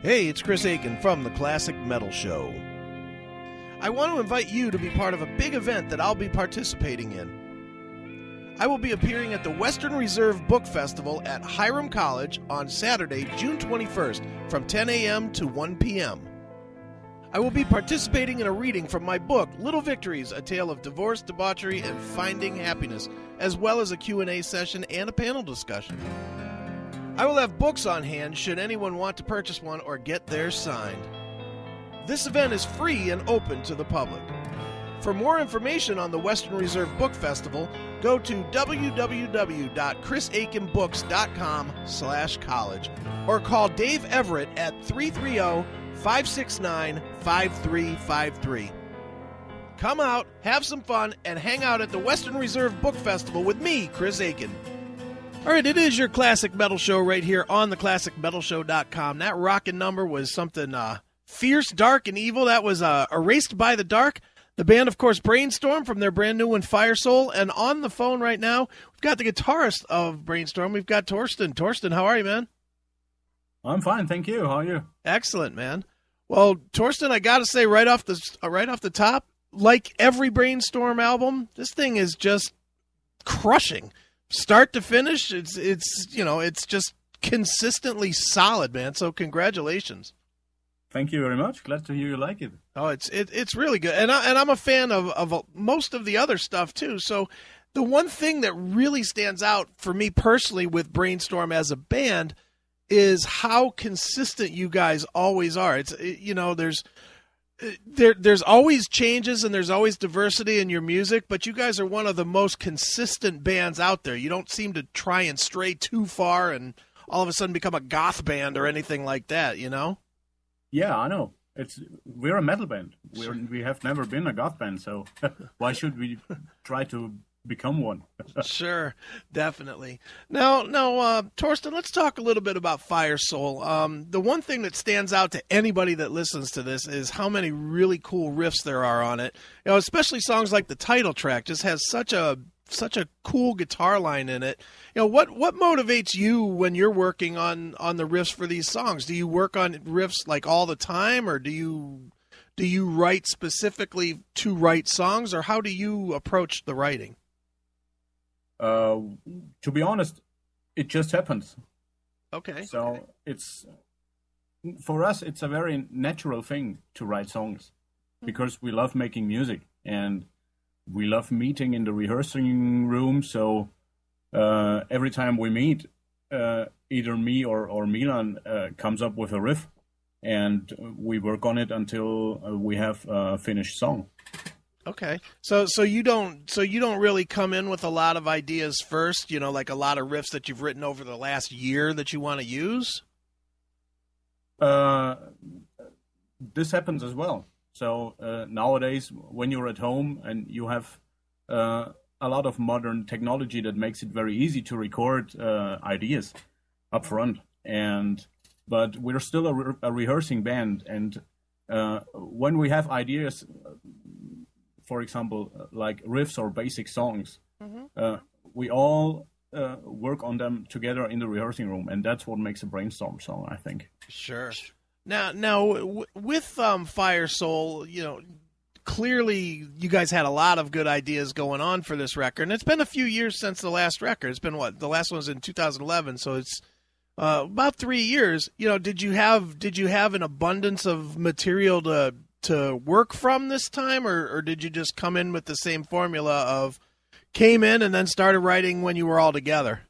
Hey, it's Chris Aiken from the Classic Metal Show. I want to invite you to be part of a big event that I'll be participating in. I will be appearing at the Western Reserve Book Festival at Hiram College on Saturday, June 21st from 10 a.m. to 1 p.m. I will be participating in a reading from my book, Little Victories, A Tale of Divorce, Debauchery, and Finding Happiness, as well as a Q&A session and a panel discussion. I will have books on hand should anyone want to purchase one or get theirs signed. This event is free and open to the public. For more information on the Western Reserve Book Festival, go to www.chrisaikenbooks.com/college or call Dave Everett at 330-569-5353. Come out, have some fun, and hang out at the Western Reserve Book Festival with me, Chris Aiken. All right, it is your Classic Metal Show right here on theclassicmetalshow.com. That rockin' number was something fierce, dark, and evil. That was Erased by the Dark. The band, of course, Brainstorm from their brand new one, FIRESOUL. And on the phone right now, we've got the guitarist of Brainstorm. We've got Torsten. Torsten, how are you, man? I'm fine, thank you. How are you? Excellent, man. Well, Torsten, I got to say right off the top, like every Brainstorm album, this thing is just crushing. Start to finish, it's just consistently solid, man. So congratulations. Thank you very much. Glad to hear you like it. Oh, it's really good, and I'm a fan of most of the other stuff too. So the one thing that really stands out for me personally with Brainstorm as a band is how consistent you guys always are. There's always changes and there's always diversity in your music, but you guys are one of the most consistent bands out there. You don't seem to try and stray too far and all of a sudden become a goth band or anything like that, you know? Yeah, I know. We're a metal band. We have never been a goth band, so why should we try to become one? Sure, definitely. Now, Torsten, let's talk a little bit about FIRESOUL. The one thing that stands out to anybody that listens to this is how many really cool riffs there are on it. You know, especially songs like the title track just has such a cool guitar line in it. You know, what motivates you when you're working on the riffs for these songs? Do you work on riffs like all the time, or do you write specifically to write songs, or how do you approach the writing? To be honest, it just happens. Okay. So for us, it's a very natural thing to write songs because we love making music and we love meeting in the rehearsing room. So every time we meet, either me or Milan comes up with a riff, and we work on it until we have a finished song. Okay, so you don't really come in with a lot of ideas first, you know, like a lot of riffs that you've written over the last year that you want to use? This happens as well. So nowadays, when you're at home and you have a lot of modern technology that makes it very easy to record ideas up front, but we're still a rehearsing band, and when we have ideas, for example, like riffs or basic songs, we all work on them together in the rehearsing room, and that's what makes a Brainstorm song, I think. Sure. Now, with FIRESOUL, you know, clearly you guys had a lot of good ideas going on for this record, and it's been a few years since the last record. It's been the last one was in 2011, so it's about 3 years. You know, did you have an abundance of material to work from this time, or did you just come in with the same formula of came in and then started writing when you were all together?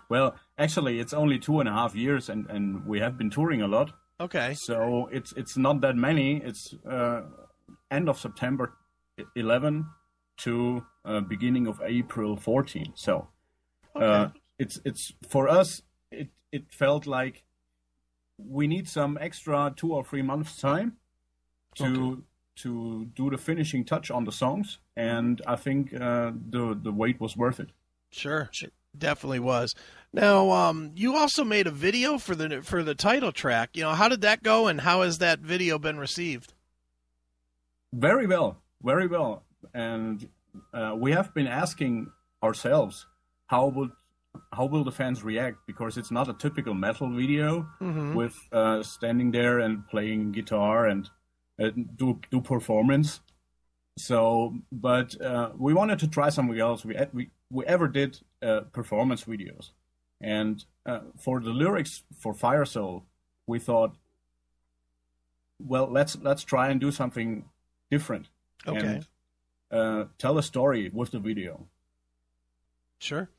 Well, actually, it's only 2.5 years, and we have been touring a lot. Okay. So it's not that many. It's end of September 11 to beginning of April 14. So it's for us. It felt like we need some extra 2 or 3 months time to do the finishing touch on the songs, and I think the wait was worth it. Sure, it definitely was. Now, you also made a video for the title track. You know, how did that go, and how has that video been received? Very well, very well. And we have been asking ourselves, how would how will the fans react? Because it's not a typical metal video with standing there and playing guitar and do performance. So, but we wanted to try something else. We ever did performance videos, and for the lyrics for FIRESOUL, we thought, well, let's try and do something different. Okay. And tell a story with the video. Sure,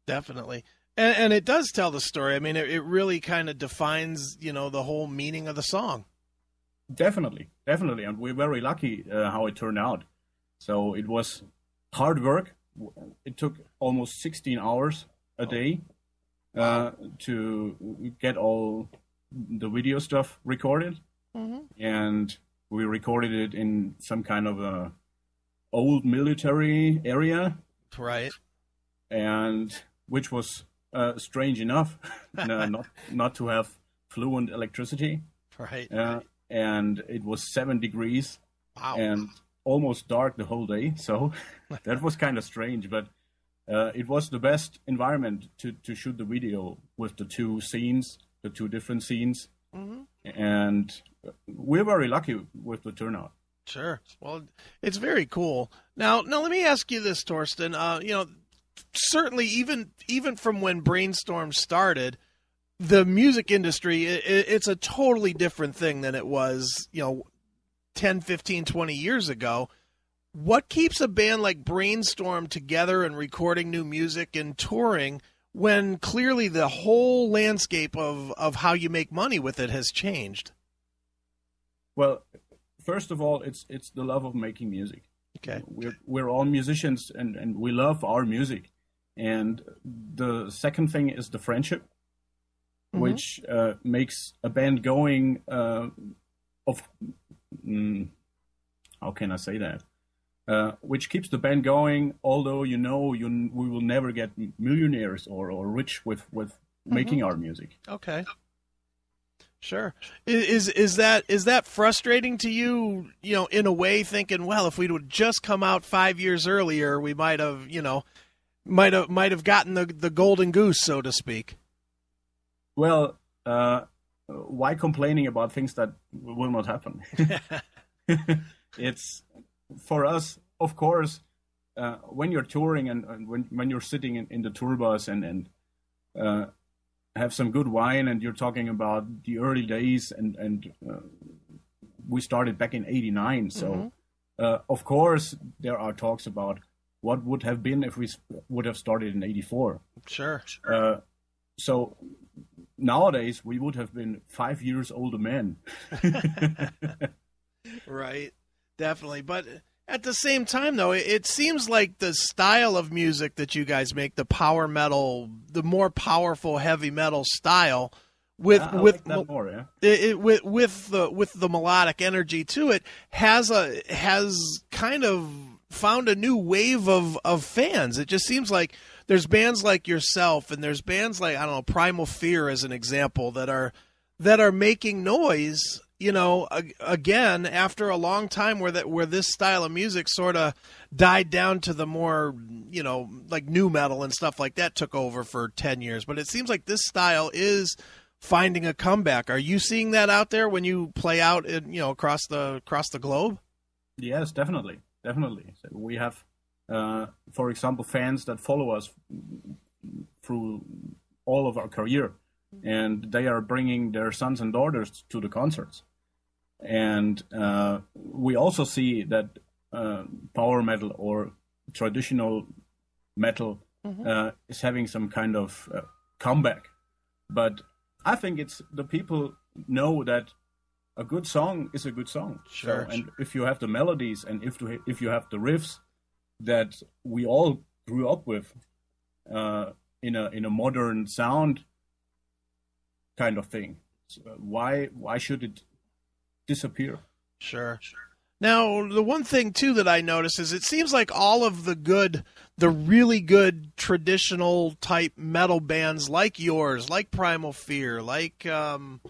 definitely. And it does tell the story. I mean, it really kind of defines, the whole meaning of the song. Definitely. And we're very lucky how it turned out. So it was hard work. It took almost 16 hours a day to get all the video stuff recorded. And we recorded it in some kind of a old military area. Right. And which was strange enough, not to have fluent electricity. Right. And it was 7 degrees. Wow. And almost dark the whole day. So that was kind of strange, but it was the best environment to shoot the video with the two different scenes. And we're very lucky with the turnout. Sure. Well, it's very cool. Now let me ask you this, Torsten. Certainly even from when Brainstorm started, the music industry, it's a totally different thing than it was, 10, 15, 20 years ago. What keeps a band like Brainstorm together and recording new music and touring when clearly the whole landscape of how you make money with it has changed? Well, first of all, it's the love of making music. Okay. We're all musicians and we love our music. And the second thing is the friendship, which makes a band going how can I say that? Which keeps the band going, although we will never get millionaires or rich with making our music. Okay. Sure. Is that frustrating to you, in a way, thinking, well, if we would just come out 5 years earlier, we might have gotten the golden goose, so to speak? Well, why complaining about things that will not happen? It's, for us, of course, when you're touring and when you're sitting in the tour bus and have some good wine and you're talking about the early days and we started back in 89. So, of course, there are talks about what would have been if we would have started in 84. Sure. So nowadays we would have been 5 years older men. Right. Definitely. But at the same time, though, it seems like the style of music that you guys make, the power metal, the more powerful heavy metal style, with the melodic energy to it, has kind of found a new wave of fans. It just seems like there's bands like yourself, and there's bands like, I don't know, Primal Fear as an example, that are making noise, again, after a long time where this style of music sort of died down to the more, like new metal and stuff like that took over for 10 years. But it seems like this style is finding a comeback. Are you seeing that out there when you play out across the globe? Yes, definitely. So we have, for example, fans that follow us through all of our career, and they are bringing their sons and daughters to the concerts. And we also see that power metal or traditional metal is having some kind of comeback. But I think it's the people know that a good song is a good song. Sure. So, and if you have the melodies and if you have the riffs that we all grew up with in a modern sound kind of thing, so why should it disappear? Sure. Now, the one thing too that I notice is it seems like all of the really good traditional type metal bands like yours, like Primal Fear, like God,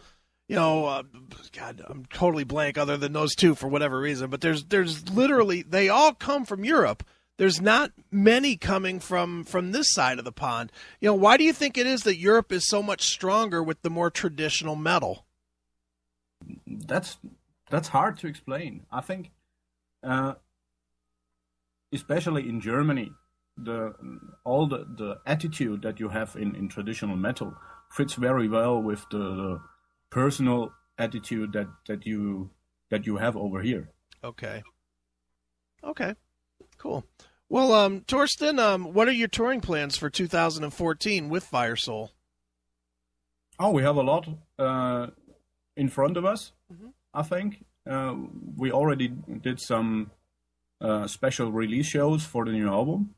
I'm totally blank other than those two for whatever reason, but there's literally, they all come from Europe. there's not many coming from this side of the pond. Why do you think it is that Europe is so much stronger with the more traditional metal? That's hard to explain. I think, especially in Germany, all the attitude that you have in traditional metal fits very well with the personal attitude that you have over here. Okay, cool. Well, Torsten, what are your touring plans for 2014 with FIRESOUL? Oh, we have a lot in front of us. Mm-hmm. I think we already did some special release shows for the new album.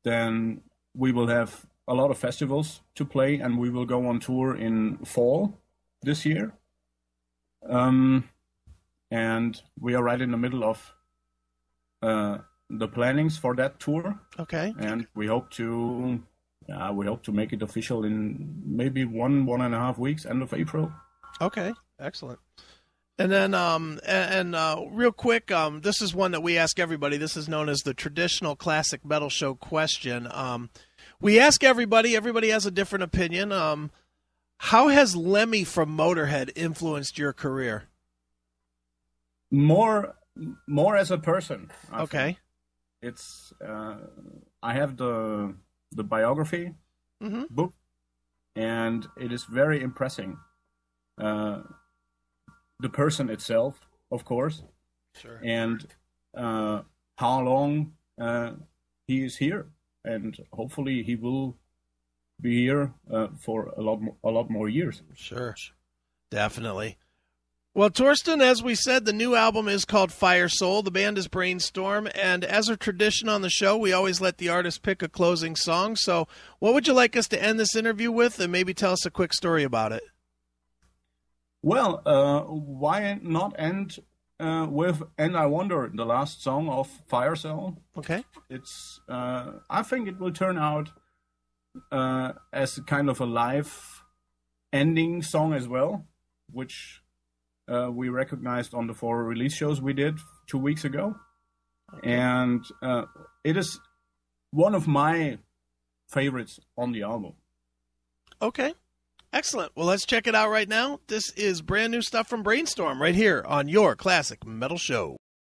Then we will have a lot of festivals to play, and we will go on tour in fall this year. And we are right in the middle of the plannings for that tour. Okay. And we hope to make it official in maybe 1.5 weeks, end of April. Okay, excellent. And then, real quick, this is one that we ask everybody. This is known as the traditional classic metal show question. We ask everybody. Everybody has a different opinion. How has Lemmy from Motorhead influenced your career? More as a person. I think. It's I have the biography book, and it is very impressive. The person itself, of course, sure, and how long he is here, and hopefully he will be here for a lot more years. Sure, definitely. Well, Torsten, as we said, the new album is called FIRESOUL. The band is Brainstorm, and as a tradition on the show, we always let the artist pick a closing song. So what would you like us to end this interview with, and maybe tell us a quick story about it? Well, why not end with "And I Wonder," the last song of FIRESOUL? Okay. It's I think it will turn out as kind of a live ending song as well, which we recognized on the 4 release shows we did 2 weeks ago. Okay. And it is one of my favorites on the album. Okay. Excellent. Well, let's check it out right now. This is brand new stuff from Brainstorm right here on your Classic Metal Show.